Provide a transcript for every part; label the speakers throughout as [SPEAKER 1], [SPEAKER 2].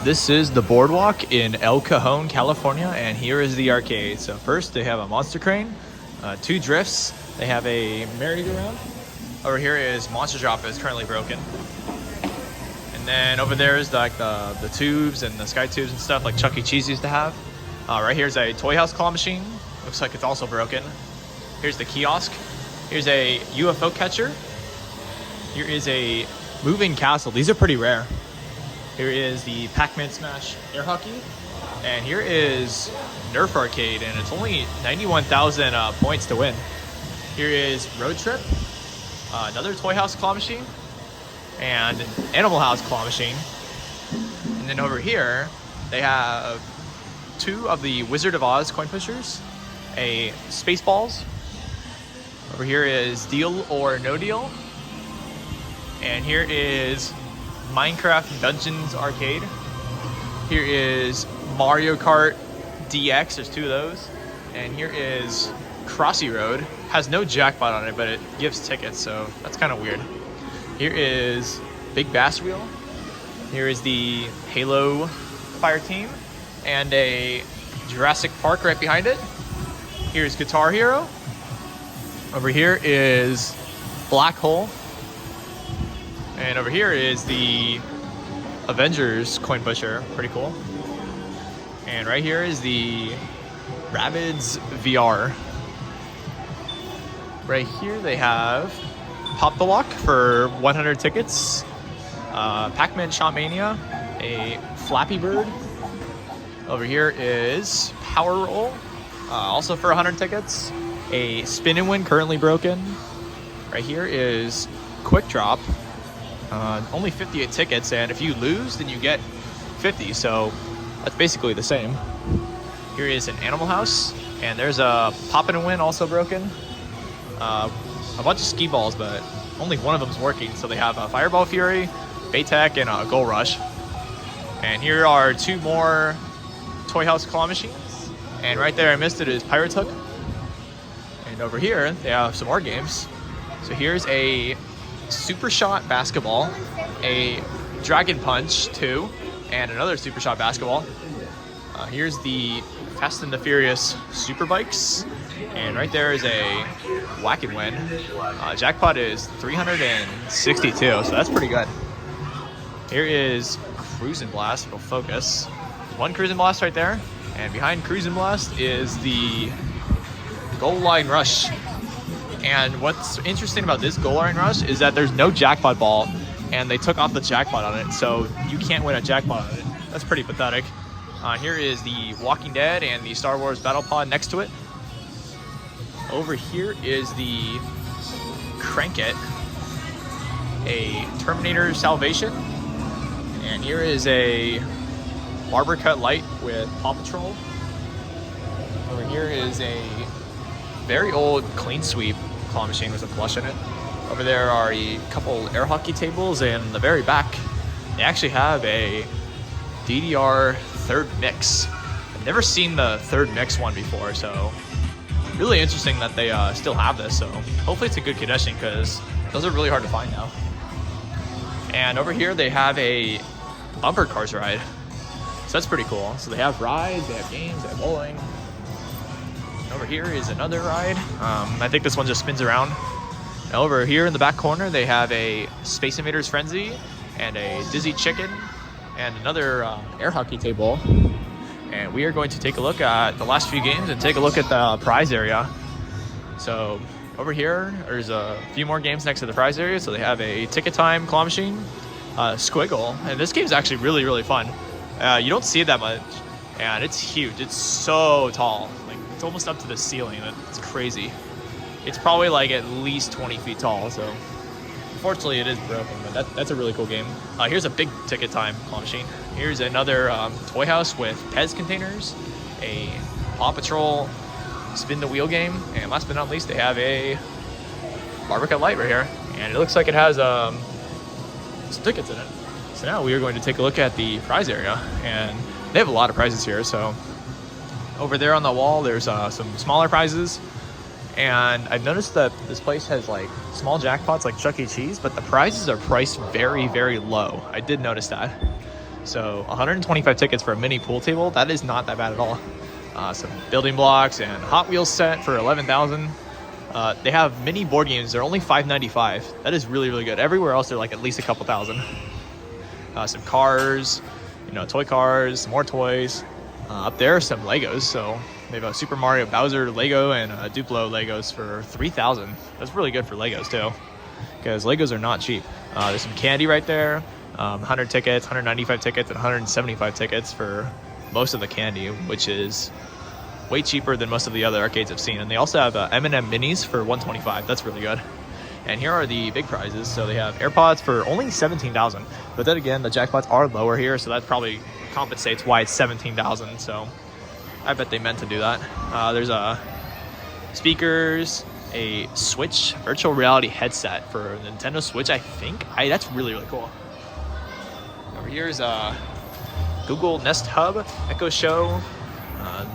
[SPEAKER 1] This is the Boardwalk in El Cajon, California, and here is the arcade. So first they have a monster crane, 2 drifts, they have a merry-go-round. Over here is Monster Drop is currently broken. And then over there is like the tubes and the sky tubes and stuff like Chuck E. Cheese used to have. Right here's a Toy House claw machine, looks like it's also broken. Here's the kiosk. Here's a UFO catcher. Here is a moving castle. These are pretty rare. Here is the Pac-Man Smash air hockey. And here is Nerf Arcade, and it's only 91,000 points to win. Here is Road Trip, another Toy House claw machine, and an Animal House claw machine. And then over here, they have 2 of the Wizard of Oz coin pushers, a Spaceballs. Over here is Deal or No Deal. And here is Minecraft Dungeons Arcade. Here is Mario Kart DX, there's 2 of those. And here is Crossy Road. Has no jackpot on it, but it gives tickets, so that's kind of weird. Here is Big Bass Wheel. Here is the Halo Fire Team and a Jurassic Park right behind it. Here's Guitar Hero. Over here is Black Hole. And over here is the Avengers coin pusher, pretty cool. And right here is the Rabbids VR. Right here they have Pop the Lock for 100 tickets, Pac-Man Shot Mania, a Flappy Bird. Over here is Power Roll, also for 100 tickets, a Spin and Win currently broken. Right here is Quick Drop. Only 58 tickets, and if you lose, then you get 50, so that's basically the same. Here is an Animal House, and there's a Pop and Win also broken. A bunch of skee balls, but only one of them's working, so they have a Fireball Fury, Baytech, and a Goal Rush. And here are 2 more Toy House claw machines, and right there I missed it is Pirate's Hook. And over here they have some more games. So here's a Super Shot Basketball, a Dragon Punch 2, and another Super Shot Basketball. Here's the Fast and the Furious Super Bikes, and right there is a Whack and Win. Jackpot is 362, so that's pretty good. Here is Cruisin' Blast, it'll focus. 1 Cruisin' Blast right there, and behind Cruisin' Blast is the Goal Line Rush. And what's interesting about this Goal Line Rush is that there's no jackpot ball, and they took off the jackpot on it, so you can't win a jackpot on it. That's pretty pathetic. Here is the Walking Dead and the Star Wars Battle Pod next to it. Over here is the Crank It, a Terminator Salvation, and here is a Barber Cut Light with Paw Patrol. Over here is a very old Clean Sweep claw machine with a flush in it. Over there are a couple air hockey tables, and in the very back they actually have a DDR third mix. I've never seen the third mix one before, so really interesting that they still have this. So hopefully it's a good condition, because those are really hard to find now. And over here they have a bumper cars ride, so that's pretty cool. So they have rides, they have games, they have bowling. Over here is another ride. I think this one just spins around. And over here in the back corner, they have a Space Invaders Frenzy and a Dizzy Chicken and another air hockey table. And we are going to take a look at the last few games and take a look at the prize area. So over here, there's a few more games next to the prize area. So they have a Ticket Time claw machine, Squiggle, and this game is actually really, really fun. You don't see it that much, and it's huge. It's so tall. It's almost up to the ceiling. It's crazy. It's probably like at least 20 feet tall, so unfortunately it is broken, but that's a really cool game. Here's a big Ticket Time claw machine. Here's another Toy House with Pez containers, a Paw Patrol spin the wheel game, and last but not least they have a Barber Cut Light right here, and it looks like it has some tickets in it. So now we are going to take a look at the prize area, and they have a lot of prizes here. So over there on the wall, there's some smaller prizes. And I've noticed that this place has like small jackpots like Chuck E. Cheese, but the prizes are priced very, very low. I did notice that. So 125 tickets for a mini pool table. That is not that bad at all. Some building blocks and Hot Wheels set for 11,000. They have mini board games. They're only $5.95. That is really, really good. Everywhere else, they're like at least a couple thousand. Some cars, you know, toy cars, some more toys. Up there, some Legos. So they have a Super Mario Bowser Lego and a Duplo Legos for 3,000. That's really good for Legos too, because Legos are not cheap. There's some candy right there. 100 tickets, 195 tickets, and 175 tickets for most of the candy, which is way cheaper than most of the other arcades I've seen. And they also have M&M minis for 125. That's really good. And here are the big prizes. So they have AirPods for only 17,000. But then again, the jackpots are lower here, so that probably compensates why it's 17,000. So I bet they meant to do that. There's speakers, a Switch virtual reality headset for Nintendo Switch, I think. That's really, really cool. Over here's Google Nest Hub, Echo Show,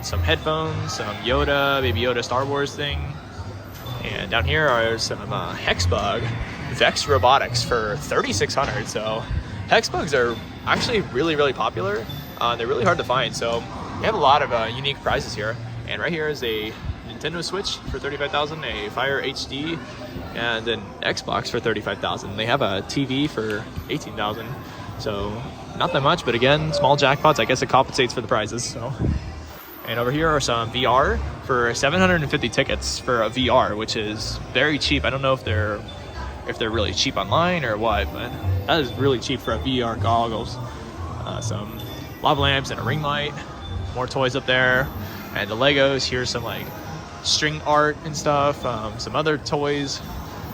[SPEAKER 1] some headphones, some Yoda, Baby Yoda Star Wars thing. And down here are some Hexbug Vex Robotics for 3,600. So Hexbugs are actually really, really popular. They're really hard to find. So they have a lot of unique prizes here. And right here is a Nintendo Switch for 35,000, a Fire HD, and an Xbox for 35,000. They have a TV for 18,000. So not that much, but again, small jackpots. I guess it compensates for the prizes. So. And over here are some VR for 750 tickets for a VR, which is very cheap. I don't know if they're really cheap online or what, but that is really cheap for a VR goggles. Some lava lamps and a ring light. More toys up there, and the Legos. Here's some like string art and stuff. Some other toys,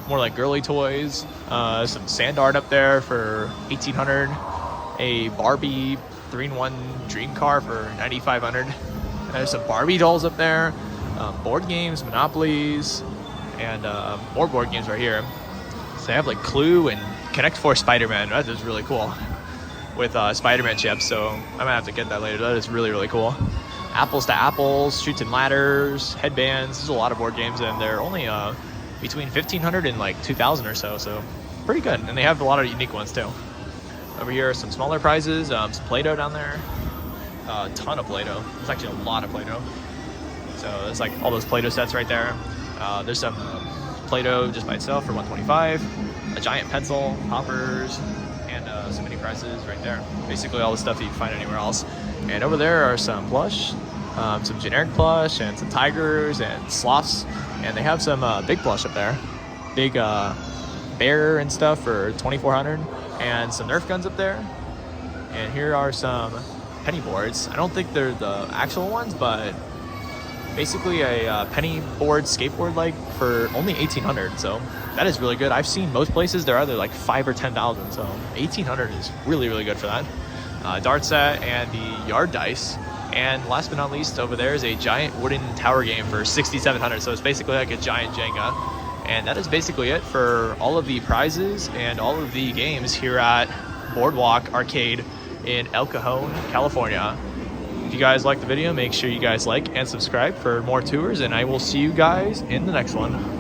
[SPEAKER 1] more like girly toys. Some sand art up there for 1,800. A Barbie 3-in-1 dream car for 9,500. There's some Barbie dolls up there, board games, Monopolies, and more board games right here. So they have like Clue and Connect 4 Spider-Man. That is really cool with Spider-Man chips. So I might have to get that later. That is really, really cool. Apples to Apples, Chutes and Ladders, Headbands. There's a lot of board games, and they're only between 1,500 and like 2,000 or so. So pretty good. And they have a lot of unique ones too. Over here are some smaller prizes, some Play-Doh down there. A ton of Play-Doh. There's actually a lot of Play-Doh. So there's like all those Play-Doh sets right there. There's some Play-Doh just by itself for 125. A giant pencil, hoppers, and some mini prizes right there. Basically all the stuff that you can find anywhere else. And over there are some plush, some generic plush, and some tigers and sloths. And they have some big plush up there. Big bear and stuff for 2,400. And some Nerf guns up there. And here are some penny boards. I don't think they're the actual ones, but basically a penny board skateboard like for only 1,800. So that is really good. I've seen most places they're either like 5,000 or 10,000. So 1,800 is really, really good for that. Dart set and the yard dice. And last but not least, over there is a giant wooden tower game for 6,700. So it's basically like a giant Jenga. And that is basically it for all of the prizes and all of the games here at Boardwalk Arcade in El Cajon, California. If you guys like the video, make sure you guys like and subscribe for more tours, and I will see you guys in the next one.